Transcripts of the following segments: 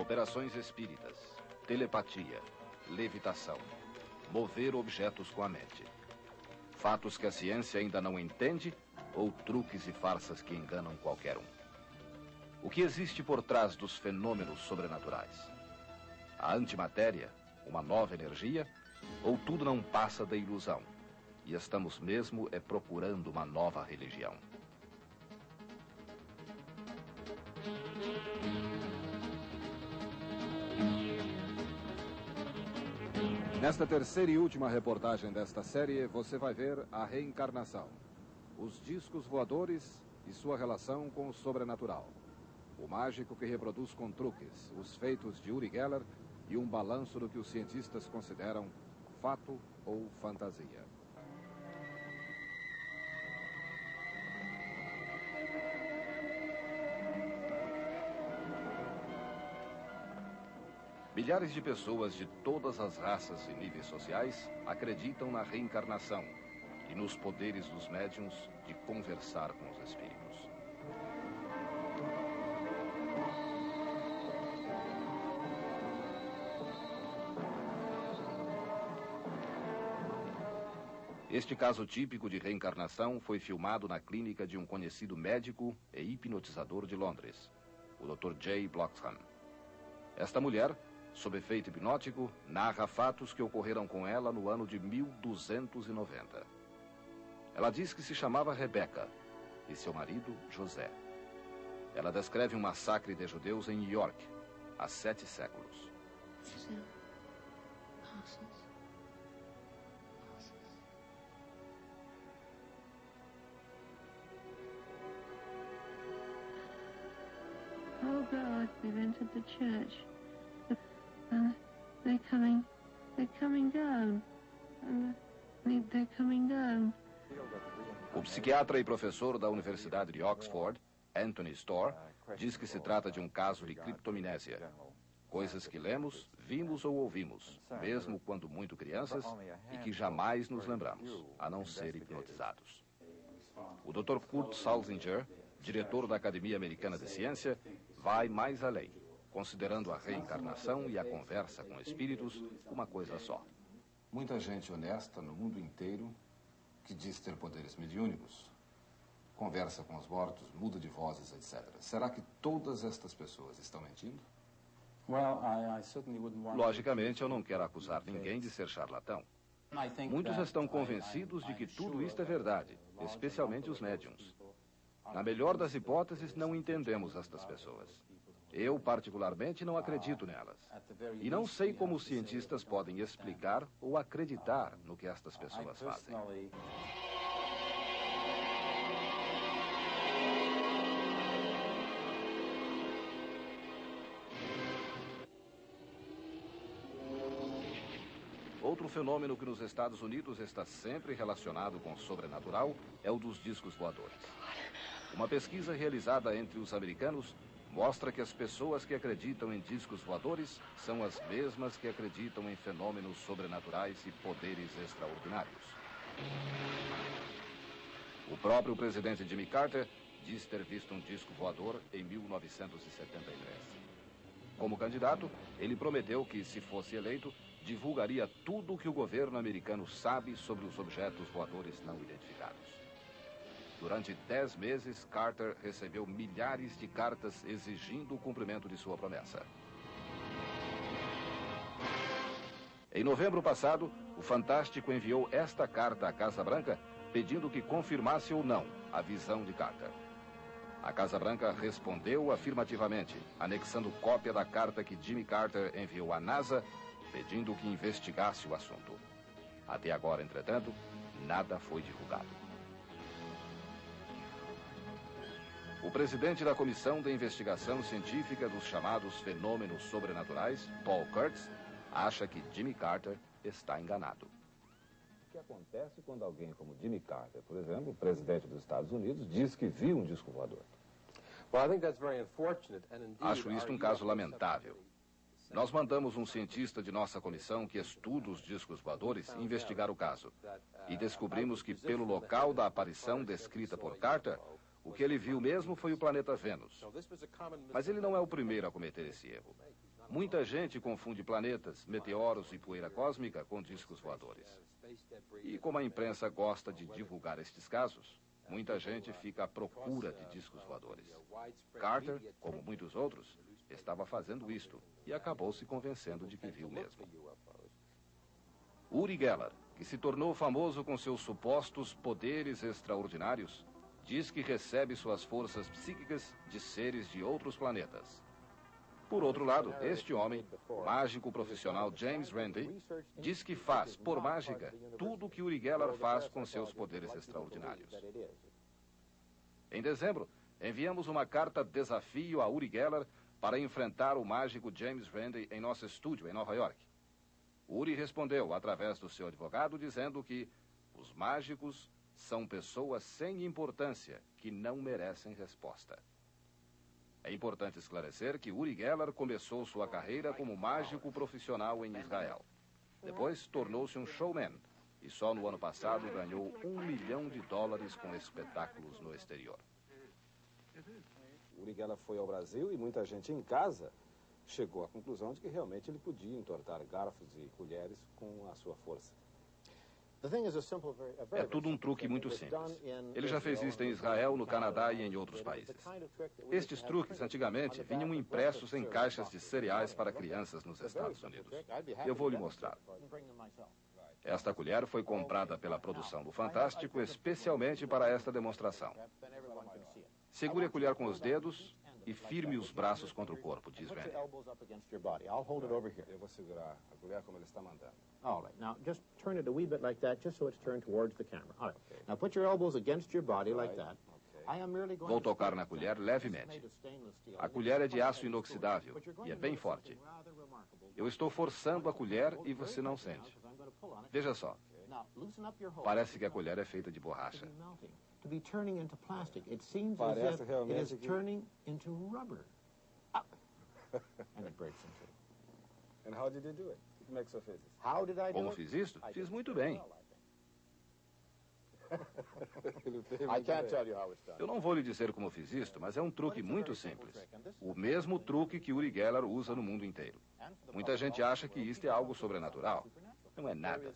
Operações espíritas, telepatia, levitação, mover objetos com a mente. Fatos que a ciência ainda não entende ou truques e farsas que enganam qualquer um. O que existe por trás dos fenômenos sobrenaturais? A antimatéria, uma nova energia, ou tudo não passa da ilusão? E estamos mesmo procurando uma nova religião. Nesta terceira e última reportagem desta série, você vai ver a reencarnação, os discos voadores e sua relação com o sobrenatural. O mágico que reproduz com truques os feitos de Uri Geller e um balanço do que os cientistas consideram fato ou fantasia. Milhares de pessoas de todas as raças e níveis sociais acreditam na reencarnação e nos poderes dos médiuns de conversar com os espíritos. Este caso típico de reencarnação foi filmado na clínica de um conhecido médico e hipnotizador de Londres, o Dr. J. Bloxham. Esta mulher, sob efeito hipnótico, narra fatos que ocorreram com ela no ano de 1290. Ela diz que se chamava Rebecca e seu marido, José. Ela descreve um massacre de judeus em New York, há 7 séculos. Oh God, they've entered the church. They're coming down. They're coming down. O psiquiatra e professor da Universidade de Oxford, Anthony Storr, diz que se trata de um caso de criptomnésia. Coisas que lemos, vimos ou ouvimos, mesmo quando muito crianças, e que jamais nos lembramos, a não ser hipnotizados. O Dr. Kurt Salzinger, diretor da Academia Americana de Ciência, vai mais além, considerando a reencarnação e a conversa com espíritos uma coisa só. Muita gente honesta no mundo inteiro que diz ter poderes mediúnicos, conversa com os mortos, muda de vozes, etc. Será que todas estas pessoas estão mentindo? Logicamente, eu não quero acusar ninguém de ser charlatão. Muitos estão convencidos de que tudo isto é verdade, especialmente os médiums. Na melhor das hipóteses, não entendemos estas pessoas. Eu, particularmente, não acredito nelas. E não sei como os cientistas podem explicar ou acreditar no que estas pessoas fazem. Outro fenômeno que nos Estados Unidos está sempre relacionado com o sobrenatural é o dos discos voadores. Uma pesquisa realizada entre os americanos mostra que as pessoas que acreditam em discos voadores são as mesmas que acreditam em fenômenos sobrenaturais e poderes extraordinários. O próprio presidente Jimmy Carter diz ter visto um disco voador em 1973. Como candidato, ele prometeu que, se fosse eleito, divulgaria tudo o que o governo americano sabe sobre os objetos voadores não identificados. Durante 10 meses, Carter recebeu milhares de cartas exigindo o cumprimento de sua promessa. Em novembro passado, o Fantástico enviou esta carta à Casa Branca pedindo que confirmasse ou não a visão de Carter. A Casa Branca respondeu afirmativamente, anexando cópia da carta que Jimmy Carter enviou à NASA, pedindo que investigasse o assunto. Até agora, entretanto, nada foi divulgado. O presidente da Comissão de Investigação Científica dos chamados fenômenos sobrenaturais, Paul Kurtz, acha que Jimmy Carter está enganado. O que acontece quando alguém como Jimmy Carter, por exemplo, o presidente dos Estados Unidos, diz que viu um disco voador? Acho isto um caso lamentável. Nós mandamos um cientista de nossa comissão que estuda os discos voadores investigar o caso. E descobrimos que, pelo local da aparição descrita por Carter, o que ele viu mesmo foi o planeta Vênus. Mas ele não é o primeiro a cometer esse erro. Muita gente confunde planetas, meteoros e poeira cósmica com discos voadores. E como a imprensa gosta de divulgar estes casos, muita gente fica à procura de discos voadores. Carter, como muitos outros, estava fazendo isto e acabou se convencendo de que viu mesmo. Uri Geller, que se tornou famoso com seus supostos poderes extraordinários, diz que recebe suas forças psíquicas de seres de outros planetas. Por outro lado, este homem, o mágico profissional James Randi, diz que faz, por mágica, tudo o que Uri Geller faz com seus poderes extraordinários. Em dezembro, enviamos uma carta-desafio a Uri Geller para enfrentar o mágico James Randi em nosso estúdio em Nova York. Uri respondeu através do seu advogado dizendo que os mágicos são pessoas sem importância que não merecem resposta. É importante esclarecer que Uri Geller começou sua carreira como mágico profissional em Israel. Depois tornou-se um showman e só no ano passado ganhou $1 milhão com espetáculos no exterior. Uri Geller foi ao Brasil e muita gente em casa chegou à conclusão de que realmente ele podia entortar garfos e colheres com a sua força. É tudo um truque muito simples. Ele já fez isso em Israel, no Canadá e em outros países. Estes truques, antigamente, vinham impressos em caixas de cereais para crianças nos Estados Unidos. Eu vou lhe mostrar. Esta colher foi comprada pela produção do Fantástico especialmente para esta demonstração. Segure a colher com os dedos e firme os braços contra o corpo, diz Randi. Eu vou segurar a colher como ele está mandando. All right. Now, just turn it a wee bit like that, just so it's turned towards the camera. All right. Now, put your elbows against your body like that. I am merely going Vou tocar na colher levemente. A colher é de aço inoxidável e é bem forte. Eu estou forçando a colher e você não sente. Veja só. Parece que a colher é feita de borracha. To be turning into plastic. It seems Parece as if it realmente is que- turning into rubber. And it breaks into it. And how did you do it? Como é que você fez isso? How did I do Como it? fiz isto? Fiz muito bem. Ele fez I muito can't bem. tell you how it's done. Eu não vou lhe dizer como fiz isto, mas é um truque muito simples. O mesmo truque que Uri Geller usa no mundo inteiro. Muita gente acha que isto é algo sobrenatural. Não é nada.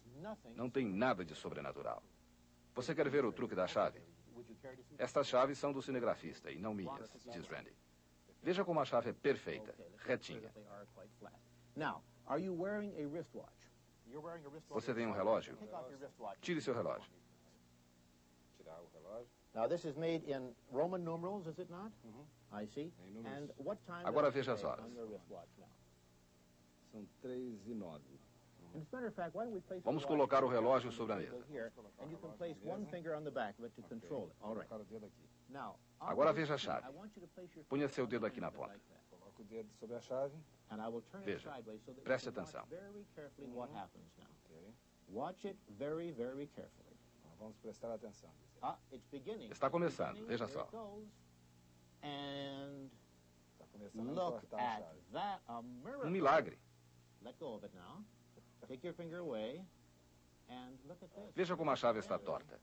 Não tem nada de sobrenatural. Você quer ver o truque da chave? Estas chaves são do cinegrafista e não minhas, diz Randi. Veja como a chave é perfeita, retinha. Now, are you wearing a wristwatch? You're wearing a wristwatch. Você tem um relógio? Take off your wristwatch. Tire seu relógio. Tirar o relógio. Now, this is made in Roman numerals, is it not? I see. Em números. And what time Agora does it veja as say horas. on your wristwatch now? São 3:09. And as a matter of fact, why don't we place Vamos the watch colocar o here relógio on the sobre a table mesa. here, and you can place one finger on the back of it to control it. All right. Colocar o dedo aqui. Now, Agora on this veja a screen, chave. I want you to place your Ponha finger seu on dedo the aqui na handle ponta. like that. Coloca o dedo sobre a chave. And I will turn it Veja. sideways so that Preste you can atenção. watch very carefully what happens now. Ok. Watch it very, very carefully. Então, vamos prestar atenção. It's beginning. Está começando, It's beginning. veja Here só. it goes. And Está começando a look entortar a at chave. that, a miracle. Um milagre. Let go of it now. Take your finger away. And look at this. Veja como a chave está torta.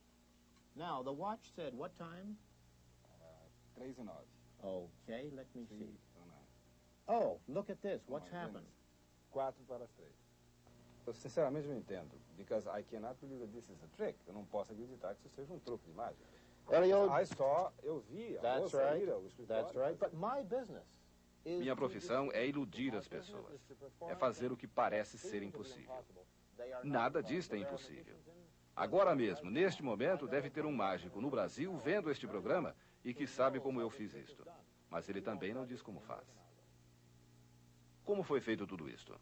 Now, the watch said what time? 3:09. Okay, let me see. Então, não. Oh, look at this. What's Não, happened? 4:03. Eu sinceramente não entendo. Because I cannot believe that this is a trick. Eu não posso acreditar que isso seja um truque de mágica. Elio, Eu vi a that's moça right. ir ao escritório. That's right. But my business is Minha to profissão é deceive. iludir My as business pessoas. is to perform É fazer o que parece things ser that are impossível. impossible. They are not Nada impossible. disto é They are impossível. magicians in- Agora mesmo, neste momento, deve ter um mágico no Brasil vendo este programa e que sabe como eu fiz isto. Mas ele também não diz como faz. Como foi feito tudo isto?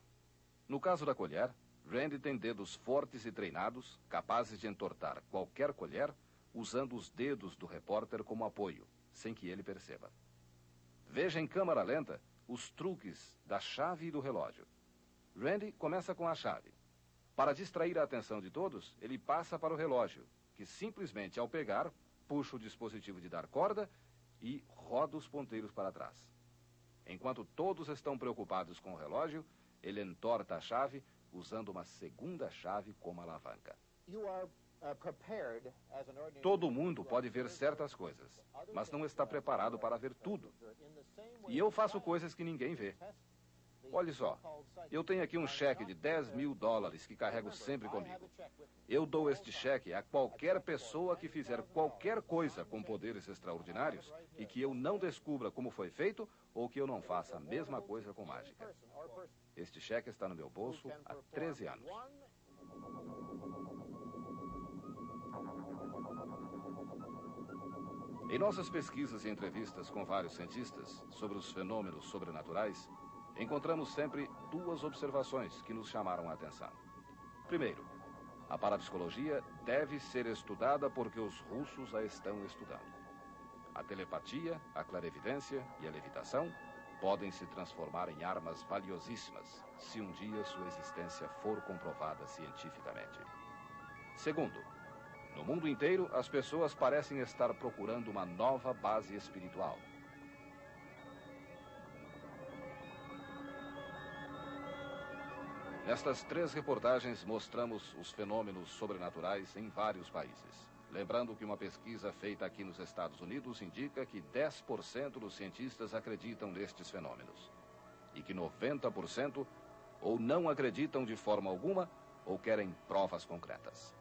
No caso da colher, Randi tem dedos fortes e treinados, capazes de entortar qualquer colher, usando os dedos do repórter como apoio, sem que ele perceba. Veja em câmara lenta os truques da chave e do relógio. Randi começa com a chave. Para distrair a atenção de todos, ele passa para o relógio, que simplesmente, ao pegar, puxa o dispositivo de dar corda e roda os ponteiros para trás. Enquanto todos estão preocupados com o relógio, ele entorta a chave usando uma segunda chave como alavanca. You are prepared as an ordinary Todo mundo pode ver certas coisas, mas não está preparado para ver tudo. E eu faço coisas que ninguém vê. Olhe só, eu tenho aqui um cheque de $10.000 que carrego sempre comigo. Eu dou este cheque a qualquer pessoa que fizer qualquer coisa com poderes extraordinários e que eu não descubra como foi feito ou que eu não faça a mesma coisa com mágica. Este cheque está no meu bolso há 13 anos. Em nossas pesquisas e entrevistas com vários cientistas sobre os fenômenos sobrenaturais, encontramos sempre duas observações que nos chamaram a atenção. Primeiro, a parapsicologia deve ser estudada porque os russos a estão estudando. A telepatia, a clarevidência e a levitação podem se transformar em armas valiosíssimas se um dia sua existência for comprovada cientificamente. Segundo, no mundo inteiro, as pessoas parecem estar procurando uma nova base espiritual. Nestas 3 reportagens, mostramos os fenômenos sobrenaturais em vários países. Lembrando que uma pesquisa feita aqui nos Estados Unidos indica que 10% dos cientistas acreditam nestes fenômenos. E que 90% ou não acreditam de forma alguma ou querem provas concretas.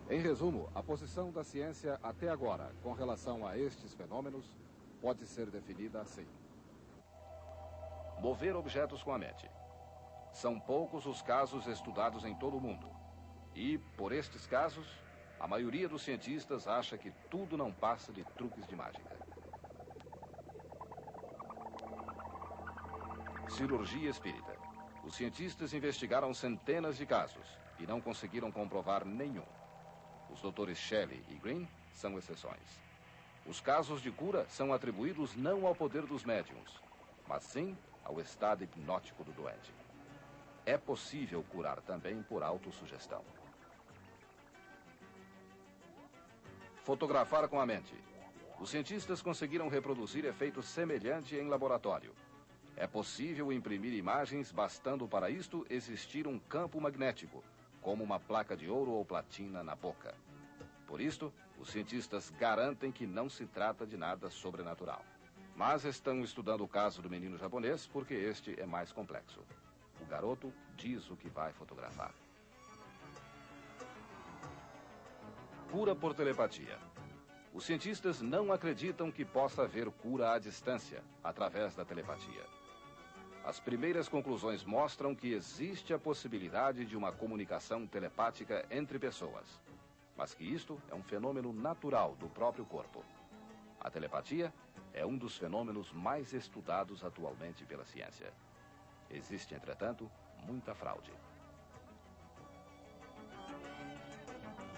Em resumo, a posição da ciência até agora com relação a estes fenômenos pode ser definida assim. Mover objetos com a mente. São poucos os casos estudados em todo o mundo. E, por estes casos, a maioria dos cientistas acha que tudo não passa de truques de mágica. Cirurgia espírita. Os cientistas investigaram centenas de casos e não conseguiram comprovar nenhum. Os doutores Shelley e Green são exceções. Os casos de cura são atribuídos não ao poder dos médiums, mas sim ao estado hipnótico do doente. É possível curar também por autossugestão. Fotografar com a mente. Os cientistas conseguiram reproduzir efeito semelhante em laboratório. É possível imprimir imagens, bastando para isto existir um campo magnético, como uma placa de ouro ou platina na boca. Por isto, os cientistas garantem que não se trata de nada sobrenatural. Mas estão estudando o caso do menino japonês porque este é mais complexo. O garoto diz o que vai fotografar. Cura por telepatia. Os cientistas não acreditam que possa haver cura à distância, através da telepatia. As primeiras conclusões mostram que existe a possibilidade de uma comunicação telepática entre pessoas, mas que isto é um fenômeno natural do próprio corpo. A telepatia é um dos fenômenos mais estudados atualmente pela ciência. Existe, entretanto, muita fraude.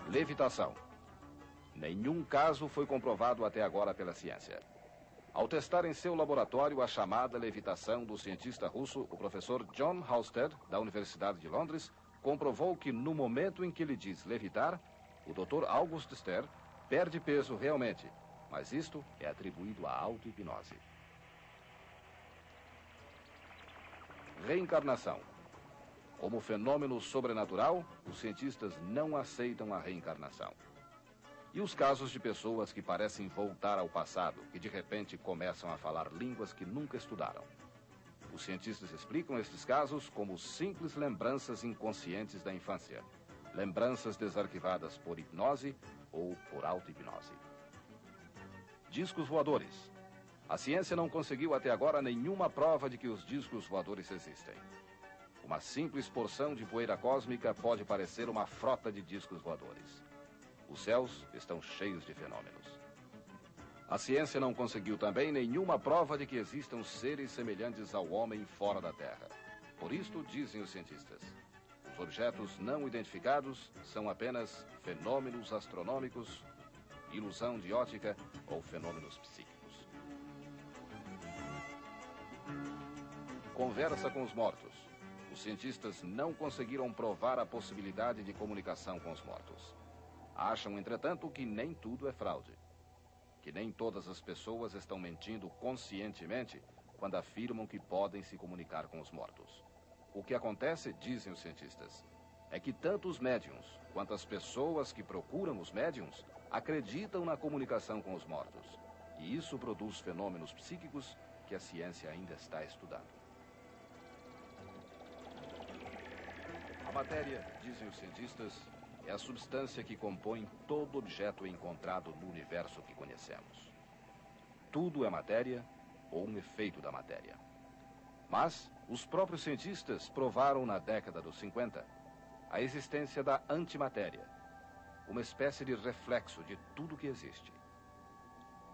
Levitação. Nenhum caso foi comprovado até agora pela ciência. Ao testar em seu laboratório a chamada levitação do cientista russo, o professor John Halstead, da Universidade de Londres, comprovou que no momento em que ele diz levitar, o Dr. August Ster perde peso realmente, mas isto é atribuído à auto-hipnose. Reencarnação. Como fenômeno sobrenatural, os cientistas não aceitam a reencarnação. E os casos de pessoas que parecem voltar ao passado, que de repente começam a falar línguas que nunca estudaram. Os cientistas explicam estes casos como simples lembranças inconscientes da infância, lembranças desarquivadas por hipnose ou por auto-hipnose. Discos voadores. A ciência não conseguiu até agora nenhuma prova de que os discos voadores existem. Uma simples porção de poeira cósmica pode parecer uma frota de discos voadores. Os céus estão cheios de fenômenos. A ciência não conseguiu também nenhuma prova de que existam seres semelhantes ao homem fora da Terra. Por isto, dizem os cientistas, os objetos não identificados são apenas fenômenos astronômicos, ilusão de ótica ou fenômenos psíquicos. Conversa com os mortos. Os cientistas não conseguiram provar a possibilidade de comunicação com os mortos. Acham, entretanto, que nem tudo é fraude. Que nem todas as pessoas estão mentindo conscientemente quando afirmam que podem se comunicar com os mortos. O que acontece, dizem os cientistas, é que tanto os médiuns quanto as pessoas que procuram os médiuns acreditam na comunicação com os mortos. E isso produz fenômenos psíquicos que a ciência ainda está estudando. A matéria, dizem os cientistas, é a substância que compõe todo objeto encontrado no universo que conhecemos. Tudo é matéria ou um efeito da matéria. Mas os próprios cientistas provaram na década dos 50 a existência da antimatéria, uma espécie de reflexo de tudo que existe.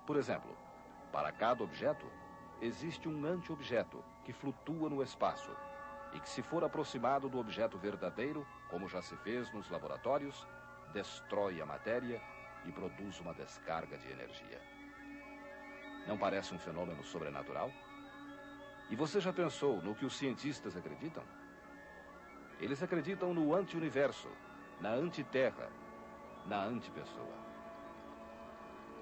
Por exemplo, para cada objeto, existe um anti-objeto que flutua no espaço e que, se for aproximado do objeto verdadeiro, como já se fez nos laboratórios, destrói a matéria e produz uma descarga de energia. Não parece um fenômeno sobrenatural? E você já pensou no que os cientistas acreditam? Eles acreditam no anti-universo, na antiterra, na antipessoa.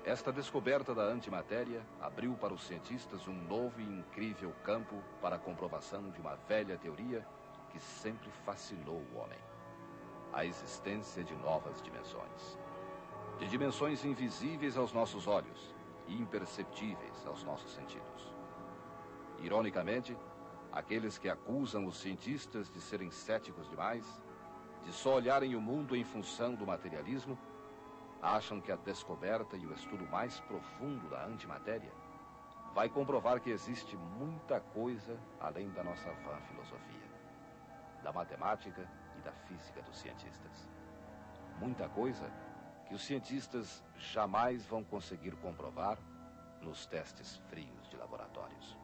Esta descoberta da antimatéria abriu para os cientistas um novo e incrível campo para a comprovação de uma velha teoria que sempre fascinou o homem: a existência de novas dimensões. De dimensões invisíveis aos nossos olhos e imperceptíveis aos nossos sentidos. Ironicamente, aqueles que acusam os cientistas de serem céticos demais, de só olharem o mundo em função do materialismo, acham que a descoberta e o estudo mais profundo da antimatéria vai comprovar que existe muita coisa além da nossa vã filosofia, da matemática e da física dos cientistas. Muita coisa que os cientistas jamais vão conseguir comprovar nos testes frios de laboratórios.